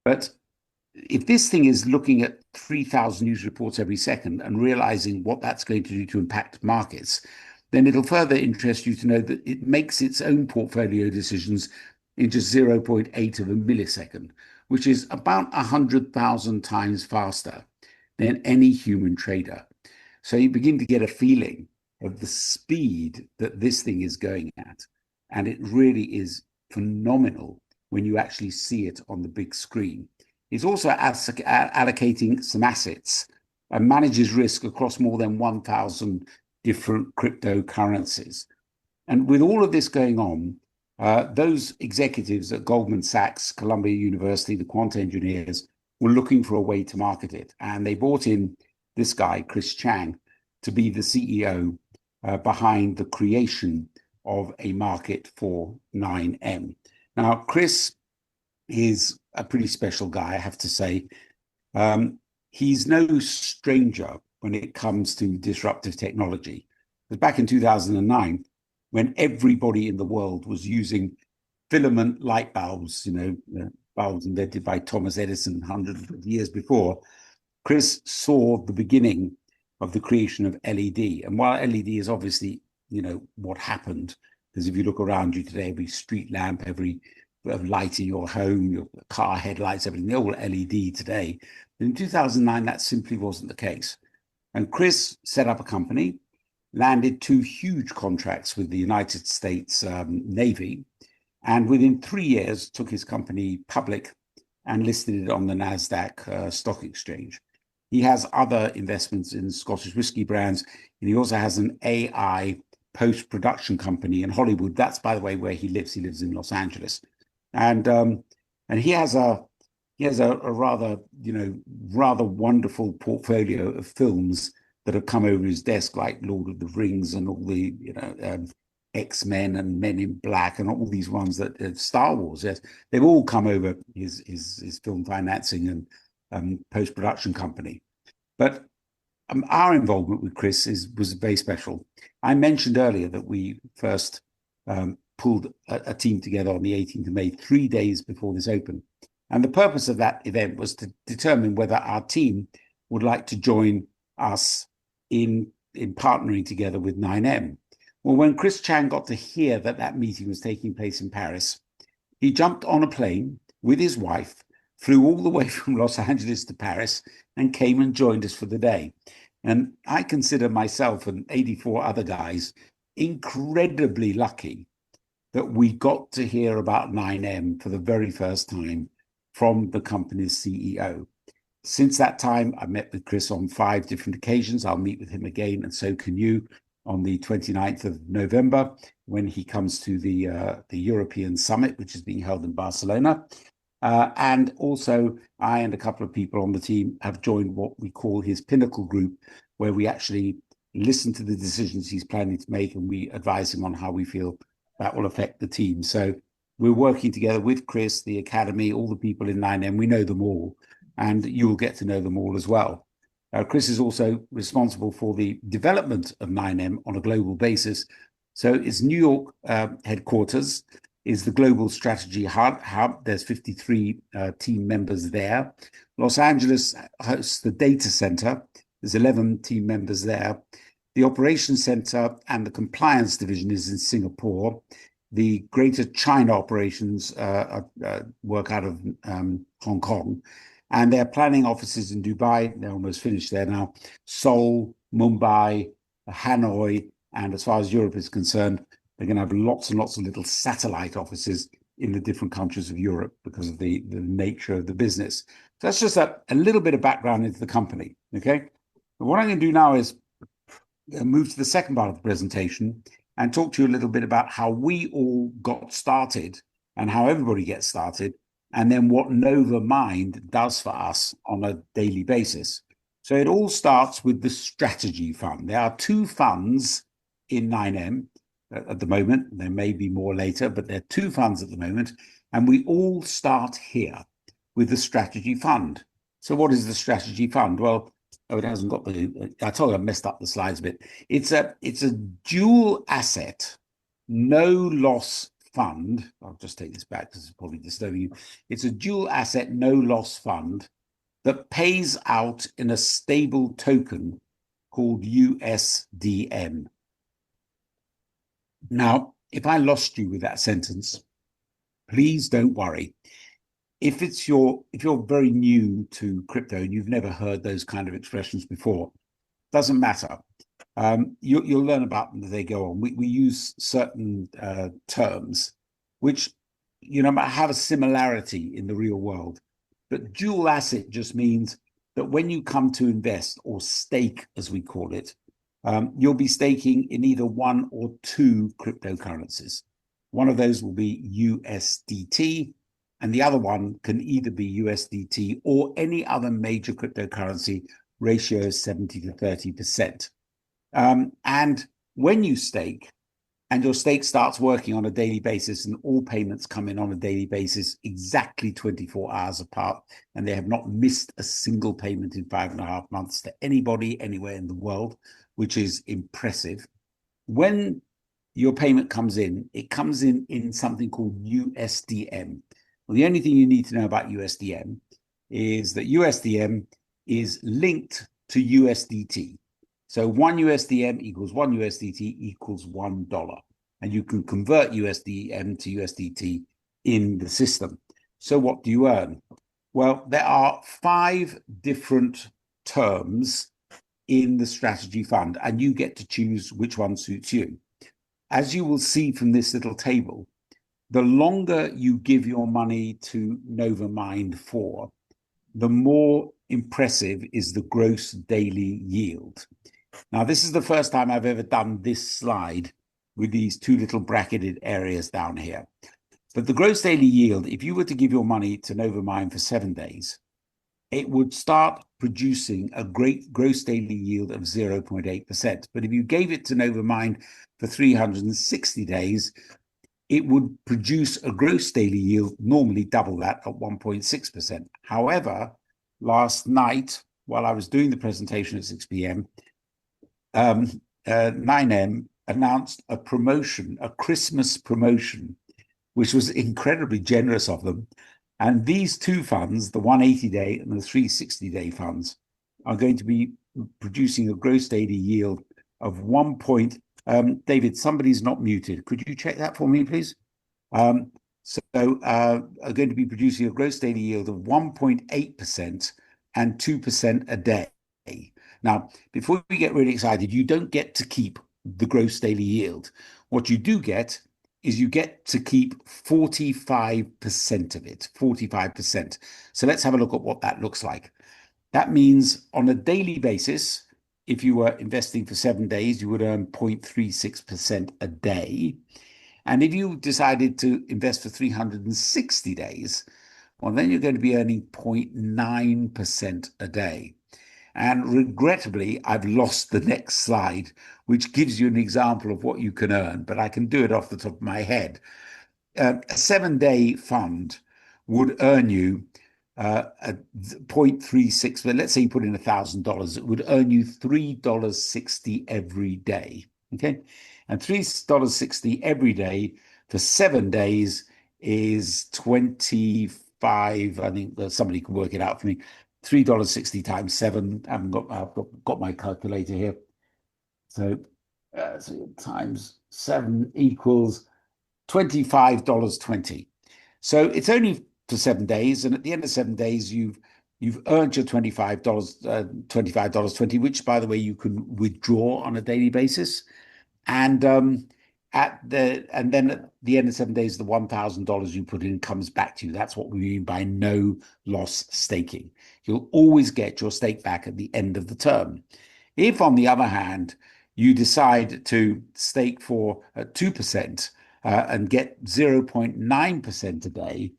But if this thing is looking at 3,000 news reports every second and realizing what that's going to do to impact markets, then it'll further interest you to know that it makes its own portfolio decisions in just 0.8 of a millisecond, which is about 100,000 times faster than any human trader. So you begin to get a feeling of the speed that this thing is going at. And it really is phenomenal when you actually see it on the big screen. It's also allocating some assets and manages risk across more than 1,000 different cryptocurrencies. And with all of this going on, those executives at Goldman Sachs, Columbia University, the quant engineers, were looking for a way to market it. And they brought in this guy, Chris Chang, to be the CEO behind the creation of a market for 9M. Now, Chris is a pretty special guy, I have to say. He's no stranger when it comes to disruptive technology. Because back in 2009, when everybody in the world was using filament light bulbs, bulbs invented by Thomas Edison hundreds of years before, Chris saw the beginning of the creation of LED. And while LED is obviously, what happened, because if you look around you today, every street lamp, every light in your home, your car headlights, everything, they're all LED today. But in 2009, that simply wasn't the case. And Chris set up a company, landed 2 huge contracts with the United States Navy, and within 3 years took his company public and listed it on the NASDAQ stock exchange. He has other investments in Scottish whiskey brands, and he also has an AI post-production company in Hollywood. That's, by the way, where he lives. He lives in Los Angeles. And he has a rather wonderful portfolio of films that have come over his desk, like Lord of the Rings and all the X-Men and Men in Black and all these ones that Star Wars. Yes, they've all come over his film financing and post-production company. But our involvement with Chris was very special. I mentioned earlier that we first pulled a team together on the 18th of May, 3 days before this opened. And the purpose of that event was to determine whether our team would like to join us in partnering together with 9M. Well, when Chris Chang got to hear that meeting was taking place in Paris, he jumped on a plane with his wife, flew all the way from Los Angeles to Paris, and came and joined us for the day. And I consider myself and 84 other guys incredibly lucky that we got to hear about 9M for the very first time from the company's CEO. Since that time, I've met with Chris on 5 different occasions. I'll meet with him again, and so can you, on the 29th of November, when he comes to the European Summit, which is being held in Barcelona. And also, I and a couple of people on the team have joined what we call his Pinnacle Group, where we actually listen to the decisions he's planning to make, and we advise him on how we feel that will affect the team. So we're working together with Chris, the Academy, all the people in 9M. We know them all, and you'll get to know them all as well. Chris is also responsible for the development of 9M on a global basis. So its New York headquarters is the Global Strategy Hub. There's 53 team members there. Los Angeles hosts the data center. There's 11 team members there. The operations center and the compliance division is in Singapore. The Greater China operations work out of Hong Kong. And they're planning offices in Dubai. They're almost finished there now. Seoul, Mumbai, Hanoi, and as far as Europe is concerned, they're going to have lots and lots of little satellite offices in the different countries of Europe because of the nature of the business. So that's just a little bit of background into the company, okay? But what I'm going to do now is move to the second part of the presentation and talk to you a little bit about how we all got started and how everybody gets started, and then what Nova Mind does for us on a daily basis. So it all starts with the strategy fund. There are 2 funds in 9M at the moment. There may be more later, but there are 2 funds at the moment. And we all start here with the strategy fund. So what is the strategy fund? Well, it hasn't got I told you I messed up the slides a bit. It's a dual asset, no loss fund. I'll just take this back because it's probably disturbing you. It's a dual asset, no loss fund that pays out in a stable token called USDM. Now, if I lost you with that sentence, please don't worry. If you're very new to crypto and you've never heard those kind of expressions before, doesn't matter. You'll learn about them as they go on. We use certain terms which have a similarity in the real world, but dual asset just means that when you come to invest or stake, as we call it, you'll be staking in either one or two cryptocurrencies. One of those will be USDT, and the other one can either be USDT or any other major cryptocurrency, ratio 70 to 30%. And when you stake, and your stake starts working on a daily basis, and all payments come in on a daily basis, exactly 24 hours apart, and they have not missed a single payment in 5.5 months to anybody anywhere in the world, which is impressive. When your payment comes in, it comes in something called USDM. Well, the only thing you need to know about USDM is that USDM is linked to USDT. So one USDM equals one USDT equals $1. And you can convert USDM to USDT in the system. So what do you earn? Well, there are 5 different terms in the strategy fund, and you get to choose which one suits you. As you will see from this little table, the longer you give your money to Novamind for, the more impressive is the gross daily yield. Now, this is the first time I've ever done this slide with these 2 little bracketed areas down here. But the gross daily yield, if you were to give your money to Novamind for 7 days, it would start producing a great gross daily yield of 0.8%. But if you gave it to Novamind for 360 days, it would produce a gross daily yield, normally double that, at 1.6%. However, last night, while I was doing the presentation at 6 p.m., 9M announced a promotion, a Christmas promotion, which was incredibly generous of them. And these 2 funds, the 180-day and the 360-day funds, are going to be producing a gross daily yield of 1. David, somebody's not muted. Could you check that for me, please? Are going to be producing a gross daily yield of 1.8% and 2% a day. Now, before we get really excited, you don't get to keep the gross daily yield. What you do get is you get to keep 45% of it, 45%. So let's have a look at what that looks like. That means on a daily basis, if you were investing for 7 days, you would earn 0.36% a day. And if you decided to invest for 360 days, well, then you're going to be earning 0.9% a day. And regrettably, I've lost the next slide, which gives you an example of what you can earn, but I can do it off the top of my head. A 7-day fund would earn you a 0.36, but let's say you put in $1,000, it would earn you $3.60 every day. Okay. And $3.60 every day for 7 days is 25. I think somebody can work it out for me. $3.60 times 7. I've got my calculator here. So times 7 equals $25.20. So it's only for 7 days, and at the end of 7 days, you've earned your $25.20, which, by the way, you can withdraw on a daily basis. And then at the end of 7 days, the $1,000 you put in comes back to you. That's what we mean by no loss staking. You'll always get your stake back at the end of the term. If, on the other hand, you decide to stake for 2% and get 0.9% a day,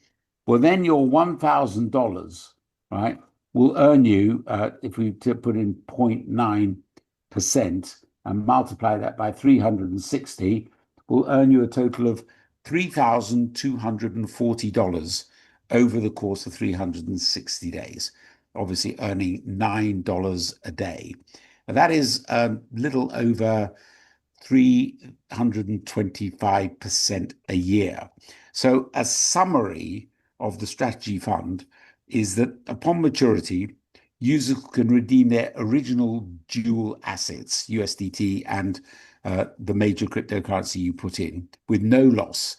well, then your $1,000, right, will earn you, if we put in 0.9% and multiply that by 360, will earn you a total of $3,240 over the course of 360 days, obviously earning $9 a day. And that is a little over 325% a year. So a summary of the strategy fund is that upon maturity, users can redeem their original dual assets, USDT and the major cryptocurrency you put in, with no loss.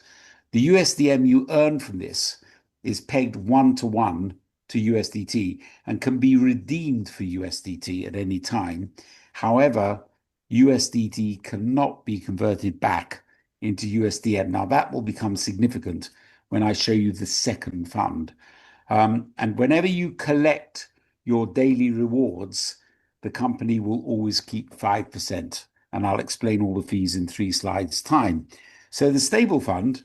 The USDM you earn from this is pegged 1-to-1 to USDT and can be redeemed for USDT at any time. However, USDT cannot be converted back into USDM. Now, that will become significant when I show you the second fund. And whenever you collect your daily rewards, the company will always keep 5%. And I'll explain all the fees in 3 slides' time. So the stable fund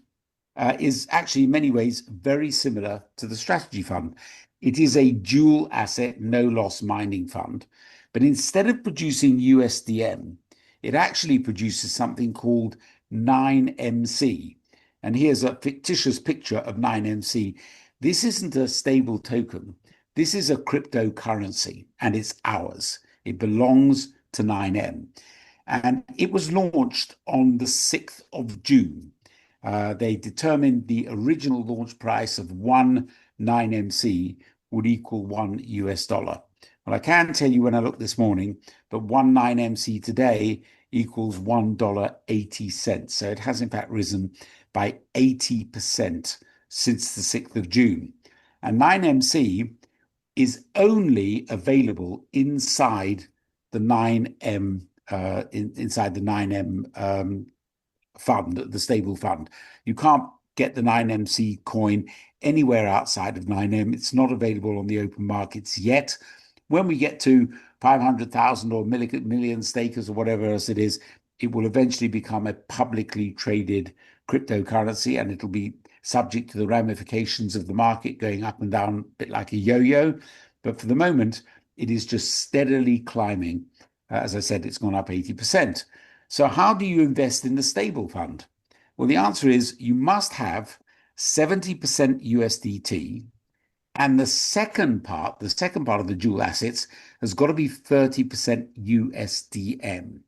is actually in many ways very similar to the strategy fund. It is a dual asset, no loss mining fund. But instead of producing USDM, it actually produces something called 9MC. And here's a fictitious picture of 9MC. This isn't a stable token. This is a cryptocurrency, and it's ours. It belongs to 9M. And it was launched on the 6th of June. They determined the original launch price of 9MC would equal $1. Well, I can tell you when I looked this morning that 9MC today equals $1.80. So it has in fact risen by 80% since the 6th of June. And 9MC is only available inside the 9M fund, the stable fund. You can't get the 9MC coin anywhere outside of 9M. It's not available on the open markets yet. When we get to 500,000 or million stakers or whatever else it is, it will eventually become a publicly traded cryptocurrency, and it'll be subject to the ramifications of the market going up and down, a bit like a yo-yo. But for the moment, it is just steadily climbing. As I said, it's gone up 80%. So how do you invest in the stable fund? Well, the answer is you must have 70% USDT. And the second part of the dual assets has got to be 30% USDM.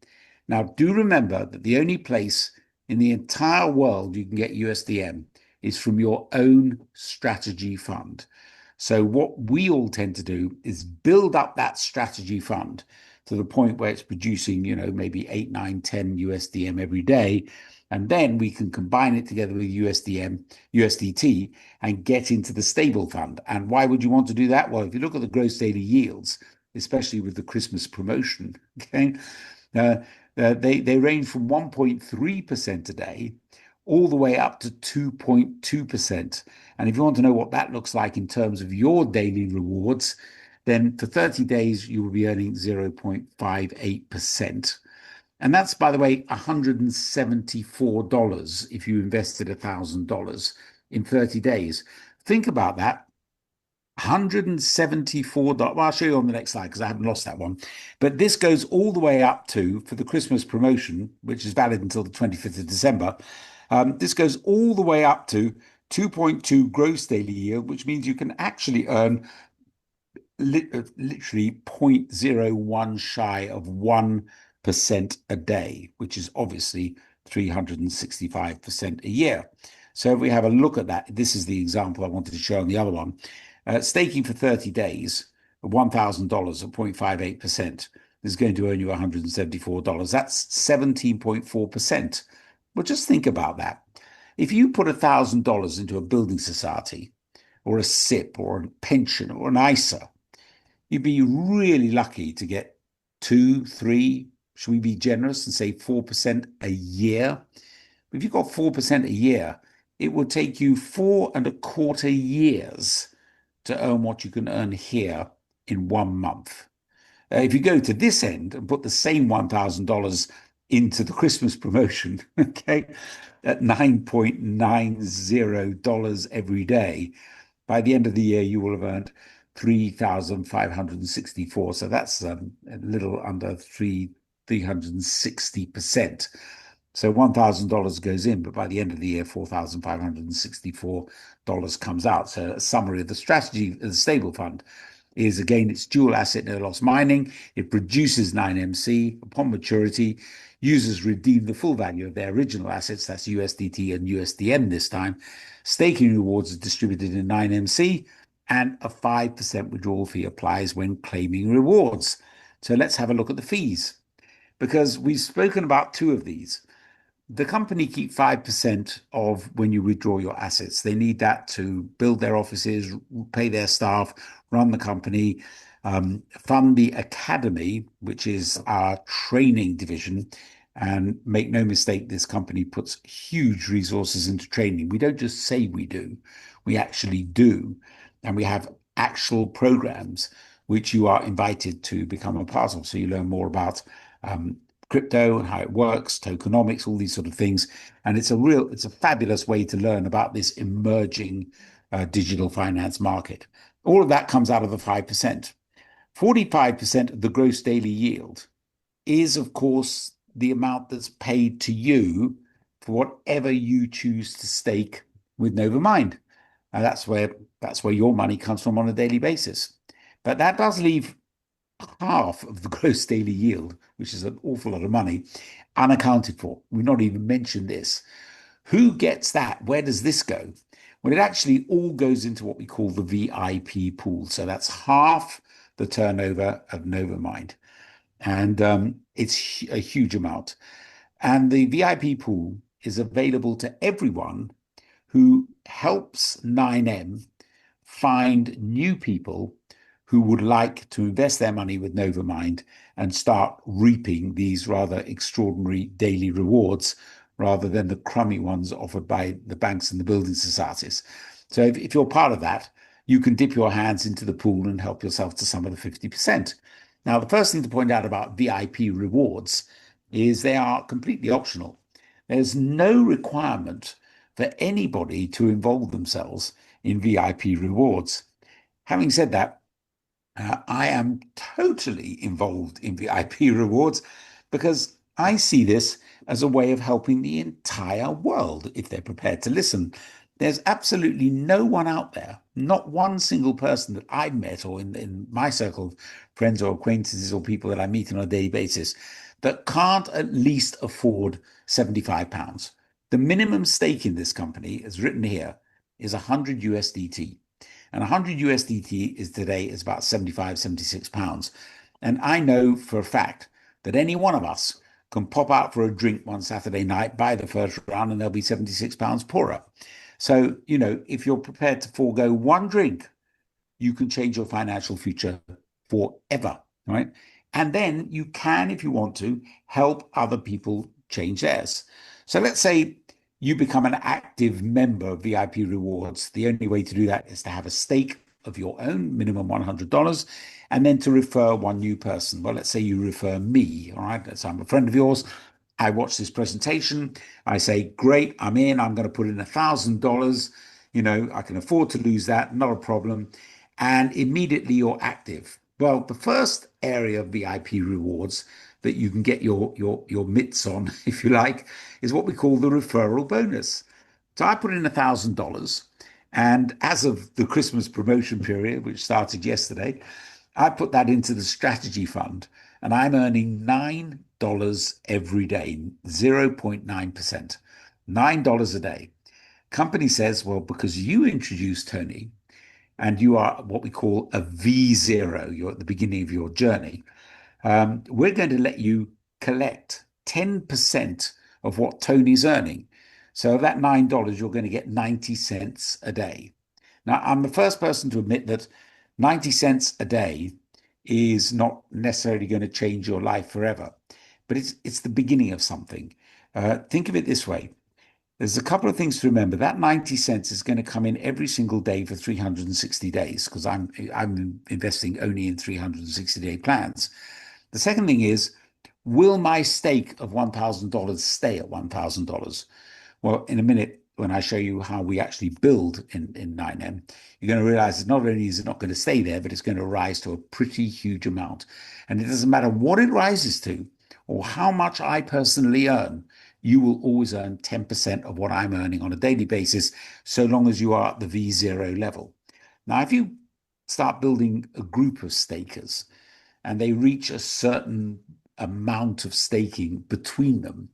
Now, do remember that the only place in the entire world you can get USDM is from your own strategy fund. So what we all tend to do is build up that strategy fund to the point where it's producing, maybe 8, 9, 10 USDM every day. And then we can combine it together with USDT, and get into the stable fund. And why would you want to do that? Well, if you look at the gross daily yields, especially with the Christmas promotion, okay, they range from 1.3% a day all the way up to 2.2%. And if you want to know what that looks like in terms of your daily rewards, then for 30 days, you will be earning 0.58%. And that's, by the way, $174 if you invested $1,000 in 30 days. Think about that. $174. Well, I'll show you on the next slide because I haven't lost that one. But this goes all the way up to, for the Christmas promotion, which is valid until the 25th of December, this goes all the way up to 2.2 gross daily yield, which means you can actually earn literally 0.01 shy of 1% a day, which is obviously 365% a year. So if we have a look at that, this is the example I wanted to show on the other one. Staking for 30 days, $1,000 at 0.58% is going to earn you $174. That's 17.4%. Well, just think about that. If you put $1,000 into a building society or a SIP or a pension or an ISA, you'd be really lucky to get 2, 3, should we be generous and say 4% a year? If you've got 4% a year, it will take you 4.25 years to earn what you can earn here in 1 month. If you go to this end and put the same $1,000 into the Christmas promotion, okay, at $9.90 every day, by the end of the year, you will have earned 3,564. So that's a little under 360%. So $1,000 goes in, but by the end of the year, $4,564 comes out. So a summary of the strategy of the stable fund is, again, it's dual asset no loss mining. It produces 9MC upon maturity. Users redeem the full value of their original assets, that's USDT and USDM this time. Staking rewards are distributed in 9MC, and a 5% withdrawal fee applies when claiming rewards. So let's have a look at the fees, because we've spoken about two of these. The company keep 5% of when you withdraw your assets. They need that to build their offices, pay their staff, run the company, fund the academy, which is our training division. And make no mistake, this company puts huge resources into training. We don't just say we do, we actually do. And we have actual programs which you are invited to become a part of. So you learn more about crypto and how it works, tokenomics, all these sort of things. And it's a fabulous way to learn about this emerging digital finance market. All of that comes out of the 5%. 45% of the gross daily yield is, of course, the amount that's paid to you for whatever you choose to stake with Novamind. And that's where your money comes from on a daily basis. But that does leave half of the gross daily yield, which is an awful lot of money, unaccounted for. We've not even mentioned this. Who gets that? Where does this go? Well, it actually all goes into what we call the VIP pool. So that's half the turnover of Novamind. And it's a huge amount. And the VIP pool is available to everyone who helps 9M find new people who would like to invest their money with Novamind and start reaping these rather extraordinary daily rewards rather than the crummy ones offered by the banks and the building societies. So if you're part of that, you can dip your hands into the pool and help yourself to some of the 50%. Now, the first thing to point out about VIP rewards is they are completely optional. There's no requirement for anybody to involve themselves in VIP rewards. Having said that, I am totally involved in VIP rewards because I see this as a way of helping the entire world if they're prepared to listen. There's absolutely no one out there, not one single person that I've met or in my circle of friends or acquaintances or people that I meet on a daily basis that can't at least afford £75. The minimum stake in this company, as written here, is 100 USDT. And 100 USDT is today is about 75, 76 pounds. And I know for a fact that any one of us can pop out for a drink one Saturday night, buy the first round, and they'll be 76 pounds poorer. So, if you're prepared to forego one drink, you can change your financial future forever, right? And then you can, if you want to, help other people change theirs. So let's say you become an active member of VIP Rewards. The only way to do that is to have a stake of your own, minimum $100, and then to refer one new person. Well, let's say you refer me, all right? So I'm a friend of yours. I watch this presentation. I say, great, I'm in. I'm going to put in $1,000. I can afford to lose that, not a problem. And immediately you're active. Well, the first area of VIP rewards that you can get your mitts on, if you like, is what we call the referral bonus. So I put in $1,000, and as of the Christmas promotion period, which started yesterday, I put that into the strategy fund, and I'm earning $9 every day, 0.9%, $9 a day. Company says, well, because you introduced Tony, and you are what we call a V0, you're at the beginning of your journey, we're going to let you collect 10% of what Tony's earning. So of that $9, you're going to get 90 cents a day. Now, I'm the first person to admit that 90 cents a day is not necessarily going to change your life forever, but it's the beginning of something. Think of it this way. There's a couple of things to remember. That 90 cents is going to come in every single day for 360 days because I'm investing only in 360-day plans. The second thing is, will my stake of $1,000 stay at $1,000? Well, in a minute, when I show you how we actually build in 9M, you're going to realize that not only is it not going to stay there, but it's going to rise to a pretty huge amount. And it doesn't matter what it rises to or how much I personally earn, you will always earn 10% of what I'm earning on a daily basis, so long as you are at the V0 level. Now, if you start building a group of stakers and they reach a certain amount of staking between them,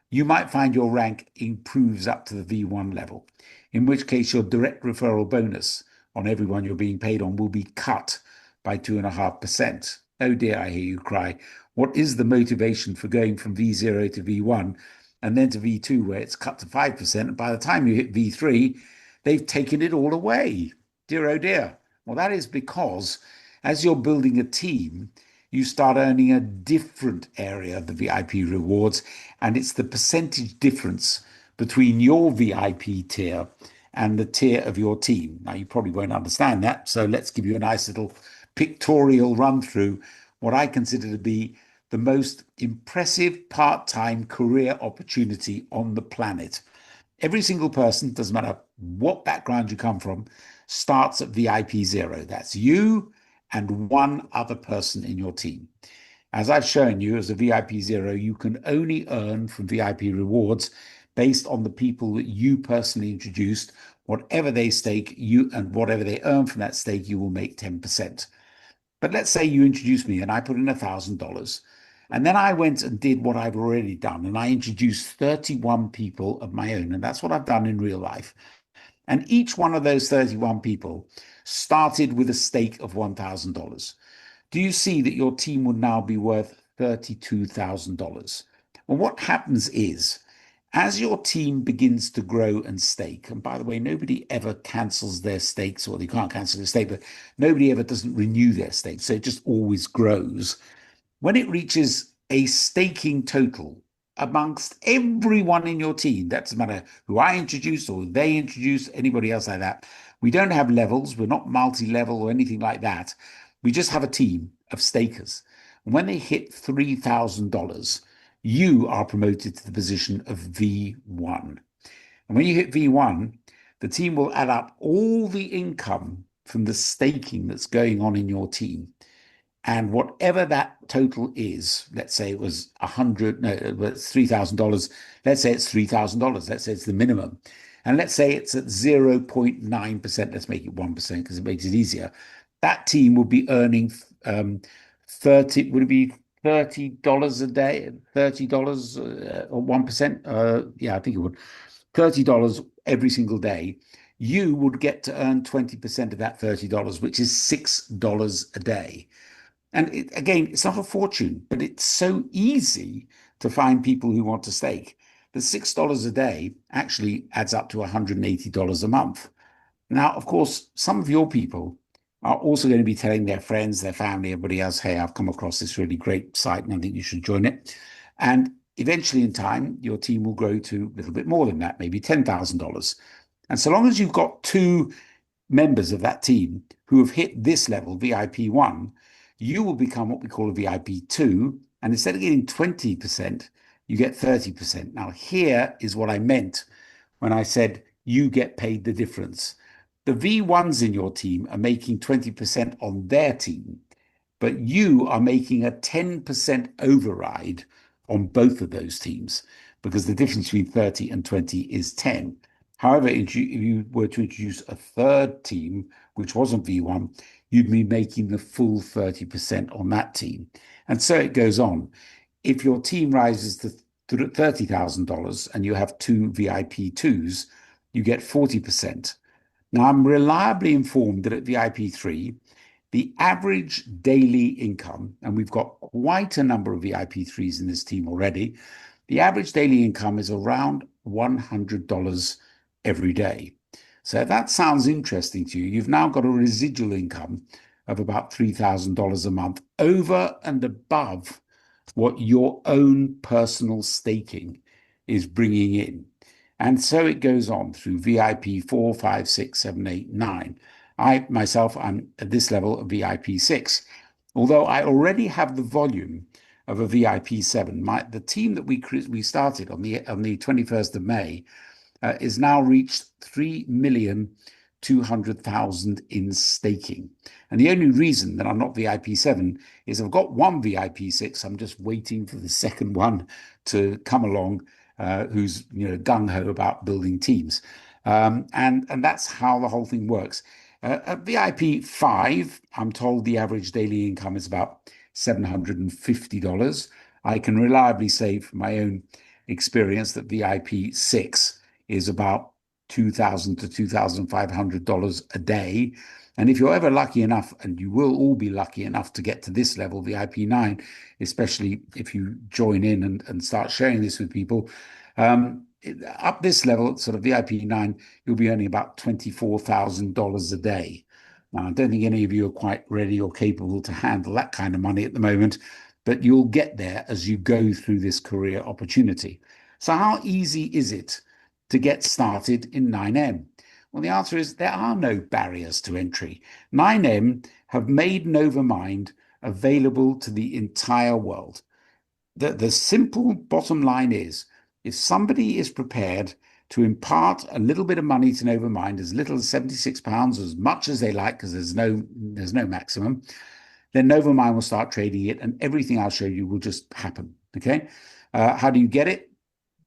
you might find your rank improves up to the V1 level, in which case your direct referral bonus on everyone you're being paid on will be cut by 2.5%. Oh dear, I hear you cry. What is the motivation for going from V0 to V1 and then to V2 where it's cut to 5%? And by the time you hit V3, they've taken it all away. Dear, oh dear. Well, that is because as you're building a team, you start earning a different area of the VIP rewards, and it's the percentage difference between your VIP tier and the tier of your team. Now, you probably won't understand that, so let's give you a nice little pictorial run through what I consider to be the most impressive part-time career opportunity on the planet. Every single person, doesn't matter what background you come from, starts at VIP 0. That's you and one other person in your team. As I've shown you, as a VIP 0, you can only earn from VIP rewards based on the people that you personally introduced. Whatever they stake, you and whatever they earn from that stake, you will make 10%. But let's say you introduced me and I put in $1,000. And then I went and did what I've already done. And I introduced 31 people of my own. And that's what I've done in real life. And each one of those 31 people started with a stake of $1,000. Do you see that your team would now be worth $32,000? Well, what happens is, as your team begins to grow and stake, and by the way, nobody ever cancels their stakes, or they can't cancel their stake, but nobody ever doesn't renew their stake. So it just always grows. When it reaches a staking total amongst everyone in your team, that doesn't matter who I introduce or they introduce, anybody else like that. We don't have levels. We're not multi-level or anything like that. We just have a team of stakers. And when they hit $3,000, you are promoted to the position of V1. And when you hit V1, the team will add up all the income from the staking that's going on in your team. And whatever that total is, let's say it was it's $3,000. Let's say it's $3,000. Let's say it's the minimum. And let's say it's at 0.9%. Let's make it 1% because it makes it easier. That team will be earning 30, would it be $30 a day? $30 or 1%? Yeah, I think it would. $30 every single day. You would get to earn 20% of that $30, which is $6 a day. And again, it's not a fortune, but it's so easy to find people who want to stake. The $6 a day actually adds up to $180 a month. Now, of course, some of your people are also going to be telling their friends, their family, everybody else, hey, I've come across this really great site and I think you should join it. And eventually in time, your team will grow to a little bit more than that, maybe $10,000. And so long as you've got two members of that team who have hit this level, VIP 1, you will become what we call a VIP 2. And instead of getting 20%, you get 30%. Now, here is what I meant when I said you get paid the difference. The V1s in your team are making 20% on their team, but you are making a 10% override on both of those teams because the difference between 30 and 20 is 10. However, if you were to introduce a third team, which wasn't V1, you'd be making the full 30% on that team. And so it goes on. If your team rises to $30,000 and you have two VIP 2s, you get 40%. Now, I'm reliably informed that at VIP 3, the average daily income, and we've got quite a number of VIP 3s in this team already, the average daily income is around $100 every day. So if that sounds interesting to you, you've now got a residual income of about $3,000 a month over and above what your own personal staking is bringing in. And so it goes on through VIP 4, 5, 6, 7, 8, 9. I myself, I'm at this level of VIP 6. Although I already have the volume of a VIP 7, the team that we started on the 21st of May is now reached 3,200,000 in staking. And the only reason that I'm not VIP 7 is I've got one VIP 6. I'm just waiting for the second one to come along, who's gung-ho about building teams. And that's how the whole thing works. At VIP 5, I'm told the average daily income is about $750. I can reliably say from my own experience that VIP 6 is about $2,000 to $2,500 a day. And if you're ever lucky enough, and you will all be lucky enough to get to this level, VIP 9, especially if you join in and start sharing this with people, up this level, sort of VIP 9, you'll be earning about $24,000 a day. Now, I don't think any of you are quite ready or capable to handle that kind of money at the moment, but you'll get there as you go through this career opportunity. So, how easy is it to get started in 9M? Well, the answer is there are no barriers to entry. 9M have made Novamind available to the entire world. The simple bottom line is if somebody is prepared to impart a little bit of money to Novamind, as little as £76, as much as they like, because there's no maximum, then Novamind will start trading it, and everything I'll show you will just happen. Okay. How do you get it?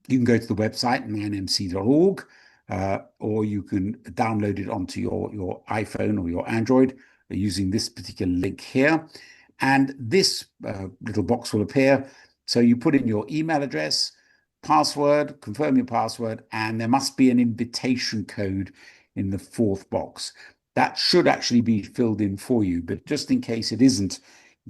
You can go to the website, 9mc.org, or you can download it onto your iPhone or your Android using this particular link here. And this little box will appear. So you put in your email address, password, confirm your password, and there must be an invitation code in the fourth box. That should actually be filled in for you, but just in case it isn't,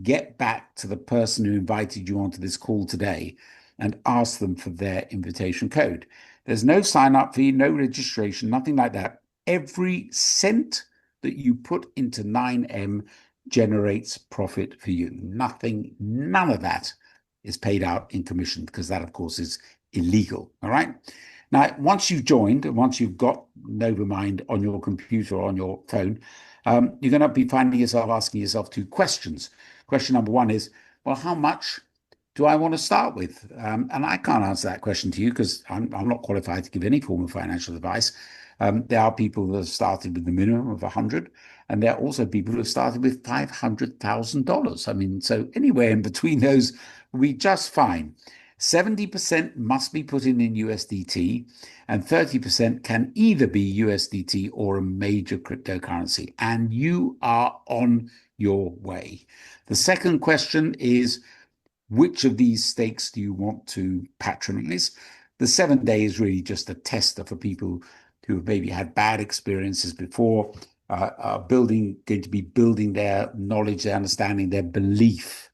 get back to the person who invited you onto this call today and ask them for their invitation code. There's no sign-up fee, no registration, nothing like that. Every cent that you put into 9M generates profit for you. Nothing, none of that is paid out in commission, because that, of course, is illegal. All right. Now, once you've joined, and once you've got Novamind on your computer or on your phone, you're going to be finding yourself asking yourself two questions. Question number one is, well, how much do I want to start with? And I can't answer that question to you because I'm not qualified to give any form of financial advice. There are people that have started with the minimum of 100, and there are also people who have started with $500,000. I mean, so anywhere in between those will be just fine. 70% must be put in USDT, and 30% can either be USDT or a major cryptocurrency, and you are on your way. The second question is, which of these stakes do you want to patronize? The 7-day is really just a tester for people who have maybe had bad experiences before, are going to be building their knowledge, their understanding, their belief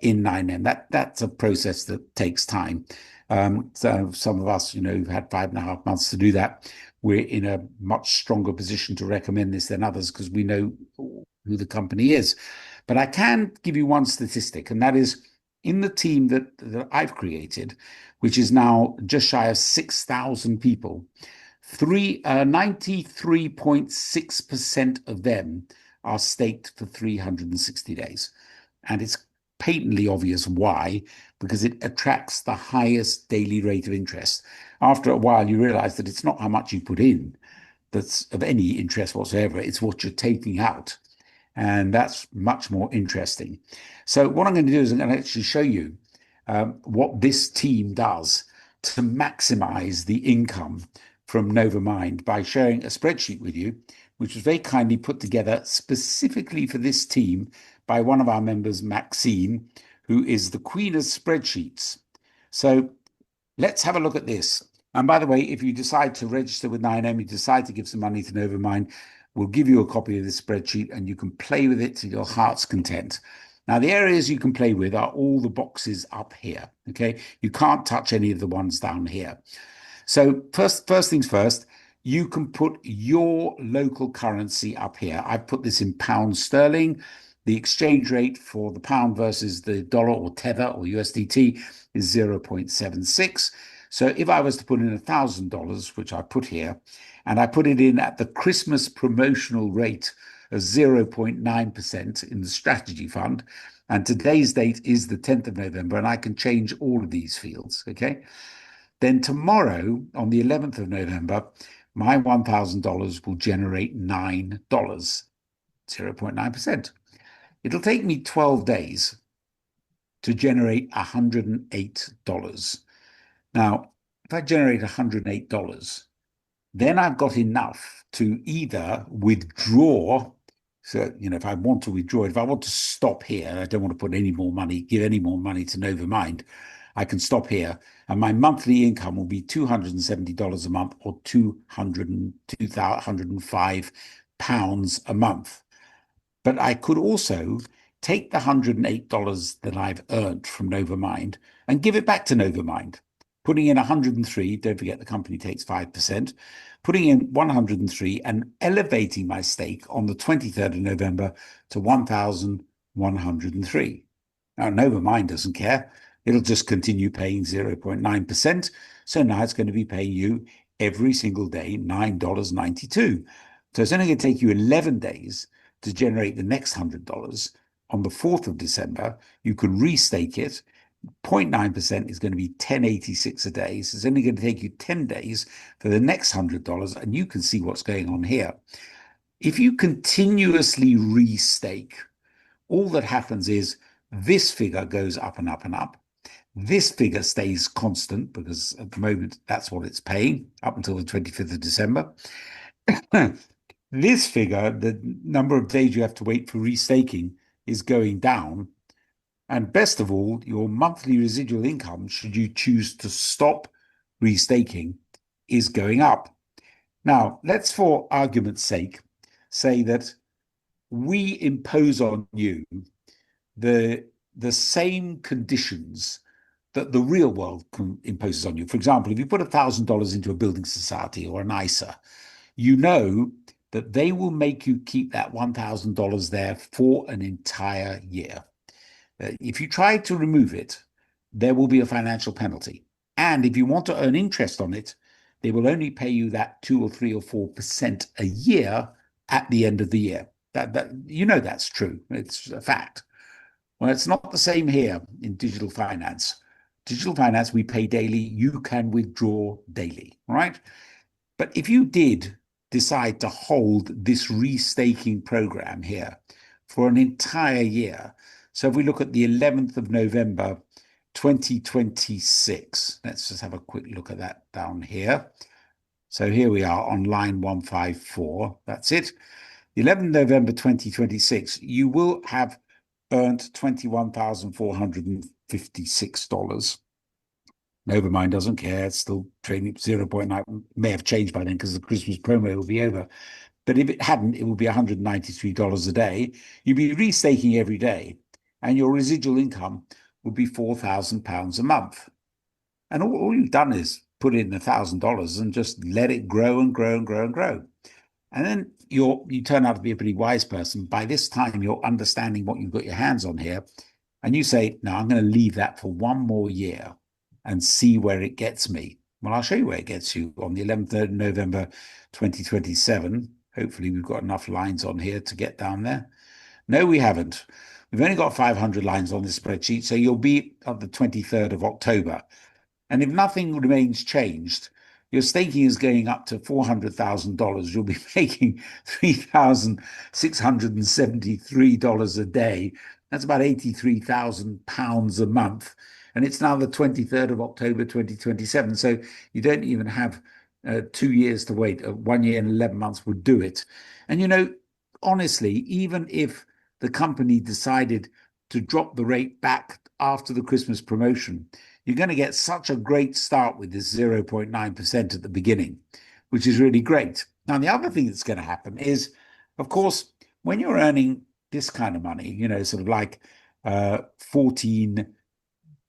in 9M. That's a process that takes time. So some of us, who've had 5.5 months to do that, we're in a much stronger position to recommend this than others because we know who the company is. But I can give you one statistic, and that is in the team that I've created, which is now just shy of 6,000 people, 93.6% of them are staked for 360 days. And it's patently obvious why, because it attracts the highest daily rate of interest. After a while, you realize that it's not how much you put in that's of any interest whatsoever, it's what you're taking out. And that's much more interesting. So what I'm going to do is I'm going to actually show you what this team does to maximize the income from Novamind by sharing a spreadsheet with you, which was very kindly put together specifically for this team by one of our members, Maxine, who is the queen of spreadsheets. So let's have a look at this. And by the way, if you decide to register with 9M, you decide to give some money to Novamind, we'll give you a copy of this spreadsheet and you can play with it to your heart's content. Now, the areas you can play with are all the boxes up here, okay? You can't touch any of the ones down here. So first things first, you can put your local currency up here. I've put this in pound sterling. The exchange rate for the pound versus the dollar or tether or USDT is 0.76. So if I was to put in $1,000, which I put here, and I put it in at the Christmas promotional rate of 0.9% in the strategy fund, and today's date is the 10th of November, and I can change all of these fields, okay? Then tomorrow, on the 11th of November, my $1,000 will generate $9, 0.9%. It'll take me 12 days to generate $108. Now, if I generate $108, then I've got enough to either withdraw. So, if I want to withdraw, if I want to stop here, I don't want to put any more money, give any more money to Novamind, I can stop here. And my monthly income will be $270 a month or 205 pounds a month. But I could also take the $108 that I've earned from Novamind and give it back to Novamind, putting in 103. Don't forget the company takes 5%, putting in 103 and elevating my stake on the 23rd of November to 1,103. Now, Novamind doesn't care. It'll just continue paying 0.9%. So now it's going to be paying you every single day $9.92. So it's only going to take you 11 days to generate the next $100. On the 4th of December, you can restake it. 0.9% is going to be 1086 a day. So it's only going to take you 10 days for the next $100, and you can see what's going on here. If you continuously restake, all that happens is this figure goes up and up and up. This figure stays constant because at the moment that's what it's paying up until the 25th of December. This figure, the number of days you have to wait for restaking, is going down. And best of all, your monthly residual income, should you choose to stop restaking, is going up. Now, let's, for argument's sake, say that we impose on you the same conditions that the real world imposes on you. For example, if you put $1,000 into a building society or an ISA, you know that they will make you keep that $1,000 there for an entire year. If you try to remove it, there will be a financial penalty. And if you want to earn interest on it, they will only pay you that 2 or 3 or 4% a year at the end of the year. That's true. It's a fact. Well, it's not the same here in digital finance. Digital finance, we pay daily. You can withdraw daily, right? But if you did decide to hold this restaking program here for an entire year, so if we look at the 11th of November, 2026, let's just have a quick look at that down here. So here we are on line 154. That's it. The 11th of November, 2026, you will have earned $21,456. Novamind doesn't care. It's still trading 0.9. May have changed by then because the Christmas promo will be over. But if it hadn't, it would be $193 a day. You'd be restaking every day, and your residual income would be £4,000 a month. And all you've done is put in $1,000 and just let it grow and grow and grow and grow. And then you turn out to be a pretty wise person. By this time, you're understanding what you've got your hands on here. And you say, no, I'm going to leave that for one more year and see where it gets me. Well, I'll show you where it gets you on the 11th of November, 2027. Hopefully, we've got enough lines on here to get down there. No, we haven't. We've only got 500 lines on this spreadsheet, so you'll be on the 23rd of October. And if nothing remains changed, your staking is going up to $400,000. You'll be making $3,673 a day. That's about £83,000 a month. And it's now the 23rd of October, 2027. So you don't even have 2 years to wait. 1 year and 11 months would do it. And, honestly, even if the company decided to drop the rate back after the Christmas promotion, you're going to get such a great start with this 0.9% at the beginning, which is really great. Now, the other thing that's going to happen is, of course, when you're earning this kind of money, sort of like 14.60,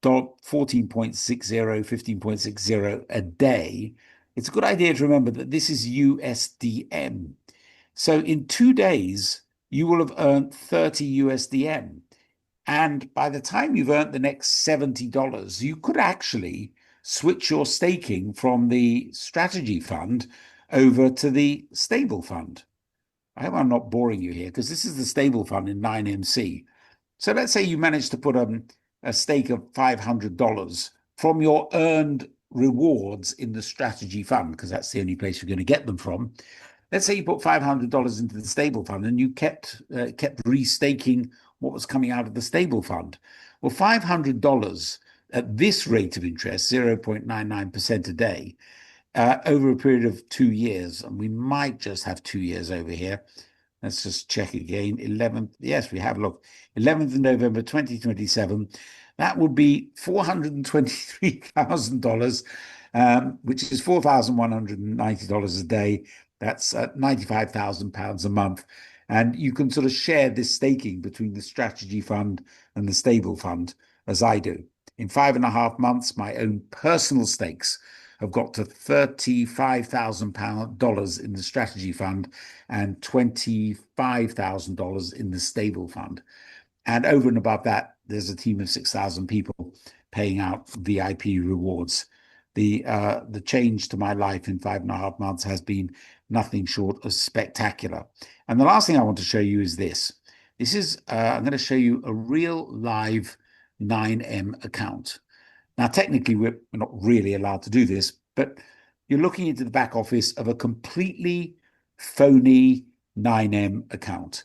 15.60 a day, it's a good idea to remember that this is USDM. So in 2 days, you will have earned 30 USDM. And by the time you've earned the next $70, you could actually switch your staking from the strategy fund over to the stable fund. I hope I'm not boring you here because this is the stable fund in 9MC. So let's say you managed to put a stake of $500 from your earned rewards in the strategy fund, because that's the only place you're going to get them from. Let's say you put $500 into the stable fund and you kept restaking what was coming out of the stable fund. Well, $500 at this rate of interest, 0.99% a day, over a period of 2 years, and we might just have 2 years over here. Let's just check again. 11th, yes, we have. Look, 11th of November 2027. That would be $423,000, which is $4,190 a day. That's £95,000 a month. And you can sort of share this staking between the strategy fund and the stable fund, as I do. In 5.5 months, my own personal stakes have got to $35,000 in the strategy fund and $25,000 in the stable fund. And over and above that, there's a team of 6,000 people paying out VIP rewards. The change to my life in 5.5 months has been nothing short of spectacular. And the last thing I want to show you is this. This is, I'm going to show you a real live 9M account. Now, technically, we're not really allowed to do this, but you're looking into the back office of a completely phony 9M account.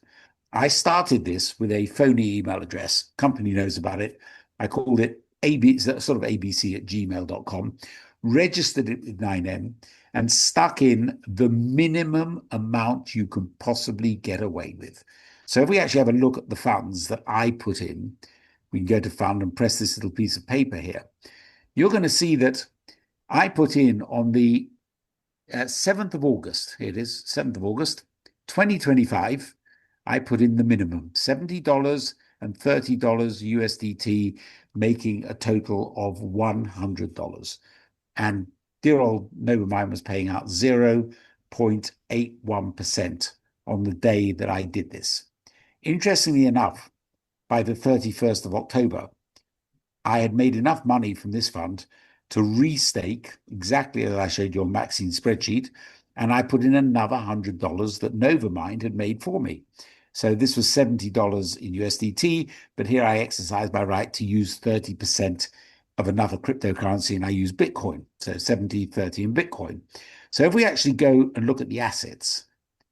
I started this with a phony email address. Company knows about it. I called it sort of abc@gmail.com, registered it with 9M, and stuck in the minimum amount you can possibly get away with. So if we actually have a look at the funds that I put in, we can go to fund and press this little piece of paper here. You're going to see that I put in on the 7th of August, here it is, 7th of August, 2025, I put in the minimum, $70 and $30 USDT, making a total of $100. And dear old Novamind was paying out 0.81% on the day that I did this. Interestingly enough, by the 31st of October, I had made enough money from this fund to restake exactly as I showed you on Maxine's spreadsheet, and I put in another $100 that Novamind had made for me. So this was $70 in USDT, but here I exercised my right to use 30% of another cryptocurrency, and I use Bitcoin. So 70, 30 in Bitcoin. So if we actually go and look at the assets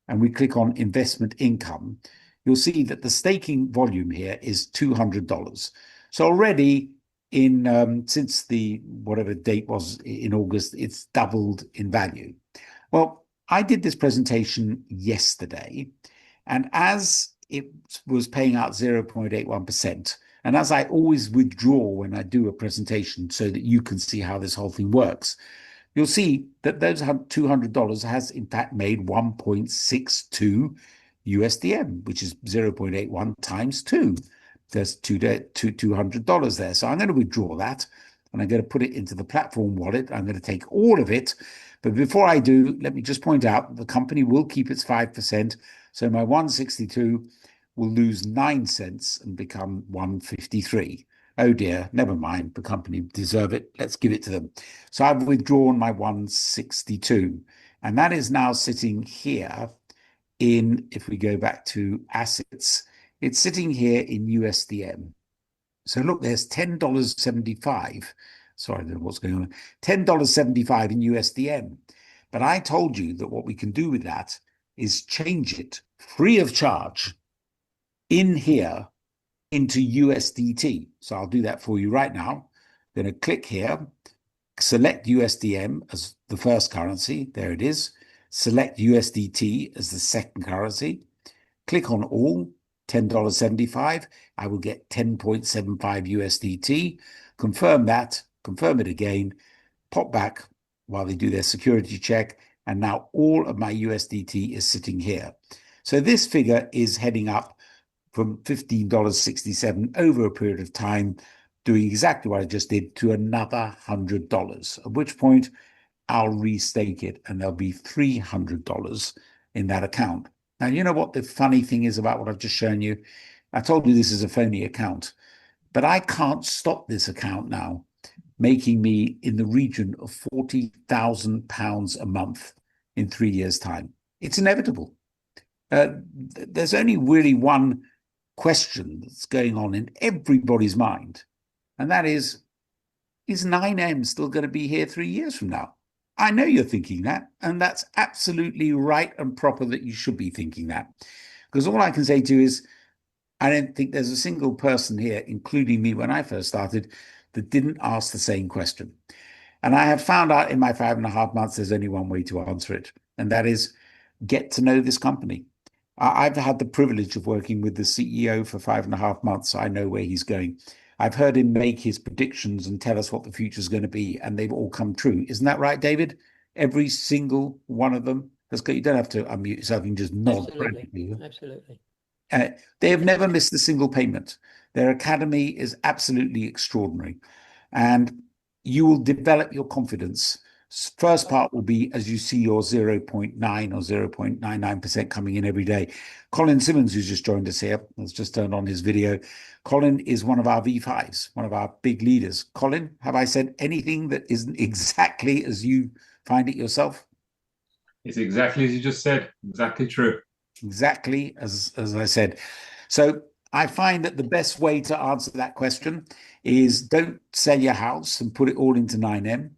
and we click on investment income, you'll see that the staking volume here is $200. So already since the whatever date was in August, it's doubled in value. Well, I did this presentation yesterday, and as it was paying out 0.81%, and as I always withdraw when I do a presentation so that you can see how this whole thing works, you'll see that those $200 has in fact made 1.62 USDM, which is 0.81 times 2. There's $200 there. So I'm going to withdraw that, and I'm going to put it into the platform wallet. I'm going to take all of it. But before I do, let me just point out the company will keep its 5%. So my 162 will lose 9 cents and become 153. Oh dear, never mind. The company deserve it. Let's give it to them. So I've withdrawn my 162. And that is now sitting here if we go back to assets, it's sitting here in USDM. So look, there's $10.75. Sorry, I don't know what's going on. $10.75 in USDM. But I told you that what we can do with that is change it free of charge in here into USDT. So I'll do that for you right now. I'm going to click here, select USDM as the first currency. There it is. Select USDT as the second currency. Click on all, $10.75. I will get 10.75 USDT. Confirm that, confirm it again, pop back while they do their security check. And now all of my USDT is sitting here. So this figure is heading up from $15.67 over a period of time, doing exactly what I just did to another $100, at which point I'll restake it and there'll be $300 in that account. Now, you know what the funny thing is about what I've just shown you? I told you this is a phony account, but I can't stop this account now making me in the region of £40,000 a month in 3 years' time. It's inevitable. There's only really one question that's going on in everybody's mind, and that is 9M still going to be here 3 years from now? I know you're thinking that, and that's absolutely right and proper that you should be thinking that. Because all I can say to you is, I don't think there's a single person here, including me when I first started, that didn't ask the same question. And I have found out in my 5.5 months, there's only one way to answer it, and that is get to know this company. I've had the privilege of working with the CEO for 5.5 months, so I know where he's going. I've heard him make his predictions and tell us what the future is going to be, and they've all come true. Isn't that right, David? Every single one of them. You don't have to unmute yourself, you can just nod Absolutely. frantically. Absolutely. They have never missed a single payment. Their academy is absolutely extraordinary. And you will develop your confidence. First part will be as you see your 0.9 or 0.99% coming in every day. Colin Simmons, who's just joined us here, has just turned on his video. Colin is one of our V5s, one of our big leaders. Colin, have I said anything that isn't exactly as you find it yourself? It's exactly as you just said. Exactly true. Exactly as I said. So I find that the best way to answer that question is don't sell your house and put it all into 9M.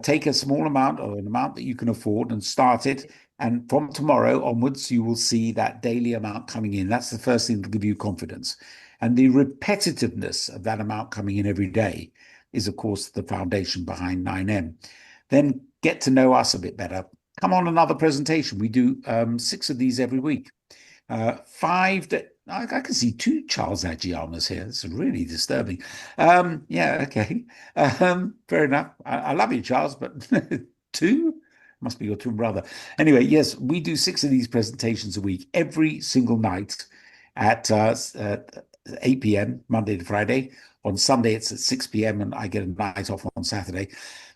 Take a small amount or an amount that you can afford and start it. And from tomorrow onwards, you will see that daily amount coming in. That's the first thing to give you confidence. And the repetitiveness of that amount coming in every day is, of course, the foundation behind 9M. Then get to know us a bit better. Come on another presentation. We do 6 of these every week. 5 that I can see 2 Charles Aggiamas here. It's really disturbing. Yeah, okay. Fair enough. I love you, Charles, but 2 must be your twin brother. Anyway, yes, we do 6 of these presentations a week, every single night at 8 p.m. Monday to Friday. On Sunday, it's at 6 p.m. and I get a night off on Saturday.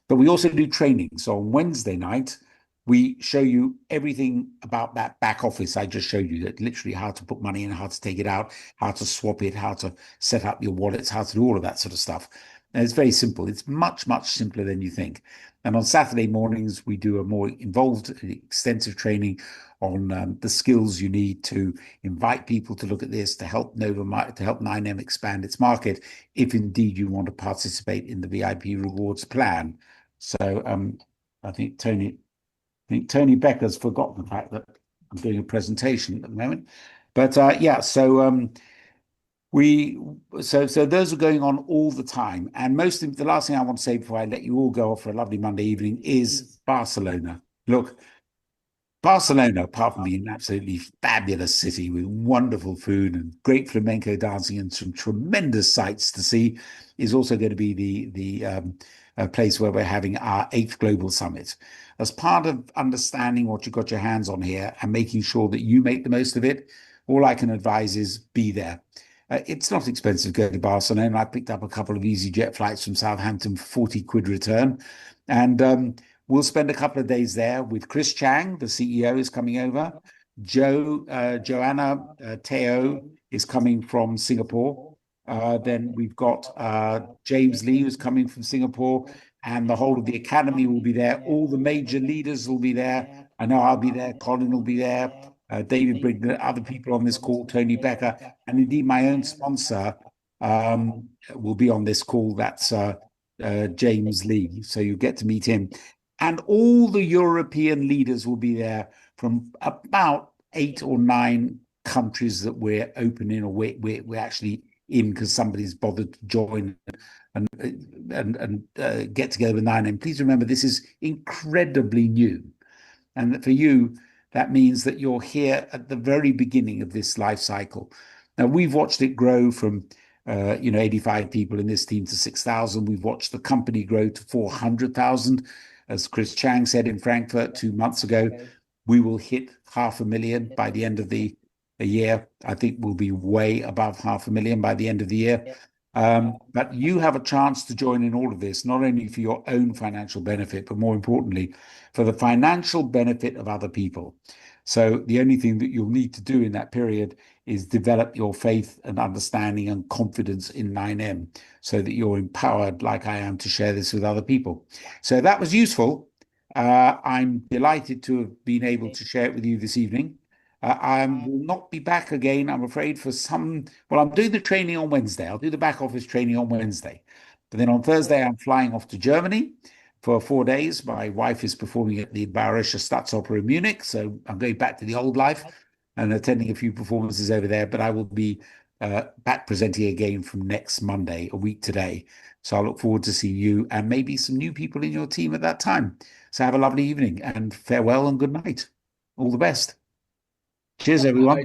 But we also do training. So on Wednesday night, we show you everything about that back office I just showed you, that literally how to put money in, how to take it out, how to swap it, how to set up your wallets, how to do all of that sort of stuff. And it's very simple. It's much, much simpler than you think. And on Saturday mornings, we do a more involved, extensive training on the skills you need to invite people to look at this, to help to help 9M expand its market, if indeed you want to participate in the VIP rewards plan. So I think Tony Becker's forgotten the fact that I'm doing a presentation at the moment. But yeah, so those are going on all the time. And the last thing I want to say before I let you all go off for a lovely Monday evening is Barcelona. Look, Barcelona, apart from being an absolutely fabulous city with wonderful food and great flamenco dancing and some tremendous sights to see, is also going to be the place where we're having our 8th Global Summit. As part of understanding what you've got your hands on here and making sure that you make the most of it, all I can advise is be there. It's not expensive to go to Barcelona. I picked up a couple of EasyJet flights from Southampton for 40 quid return. And we'll spend a couple of days there with Chris Chang, the CEO, is coming over. Joanna Teo is coming from Singapore. Then we've got James Lee, who's coming from Singapore, and the whole of the academy will be there. All the major leaders will be there. I know I'll be there. Colin will be there. David Brigden, other people on this call, Tony Becker, and indeed my own sponsor will be on this call. That's James Lee. So you get to meet him. And all the European leaders will be there from about 8 or 9 countries that we're opening, or we're actually in because somebody's bothered to join and get together with 9M. Please remember, this is incredibly new. And for you, that means that you're here at the very beginning of this life cycle. Now, we've watched it grow from 85 people in this team to 6,000. We've watched the company grow to 400,000. As Chris Chang said in Frankfurt 2 months ago, we will hit 500,000 by the end of the year. I think we'll be way above 500,000 by the end of the year. But you have a chance to join in all of this, not only for your own financial benefit, but more importantly, for the financial benefit of other people. So the only thing that you'll need to do in that period is develop your faith and understanding and confidence in 9M so that you're empowered, like I am, to share this with other people. So that was useful. I'm delighted to have been able to share it with you this evening. I will not be back again, I'm afraid, I'm doing the training on Wednesday. I'll do the back office training on Wednesday. But then on Thursday, I'm flying off to Germany for 4 days. My wife is performing at the Bayerische Staatsoper in Munich. So I'm going back to the old life and attending a few performances over there. But I will be back presenting again from next Monday, a week today. So I look forward to seeing you and maybe some new people in your team at that time. So have a lovely evening and farewell and good night. All the best. Cheers, Hi, everyone.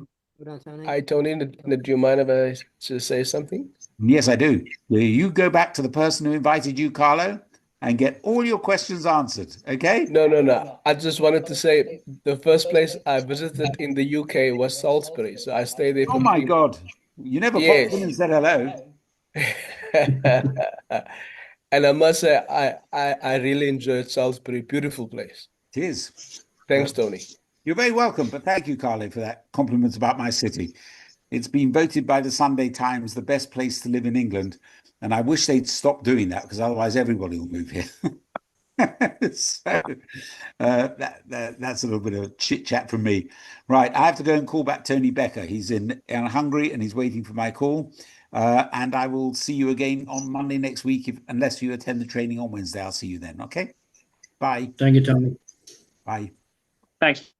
hi, Tony. Do you mind if I just say something? Yes, I do. Will you go back to the person who invited you, Carlo, and get all your questions answered? Okay. No, no, no. I just wanted to say the first place I visited in the UK was Salisbury. So I stayed there Oh for my 3 months. God. You never popped in Yes. and said hello. And I must say, I really enjoyed Salisbury. Beautiful place. It is. Thanks, Tony. You're very welcome, but thank you, Carlo, for that compliment about my city. It's been voted by the Sunday Times the best place to live in England, and I wish they'd stop doing that because otherwise everybody will move here. So that's a little bit of chit chat from me. Right, I have to go and call back Tony Becker. He's in Hungary and he's waiting for my call. And I will see you again on Monday next week, unless you attend the training on Wednesday. I'll see you then. Okay. Bye. Thank you, Tony. Bye. Thanks.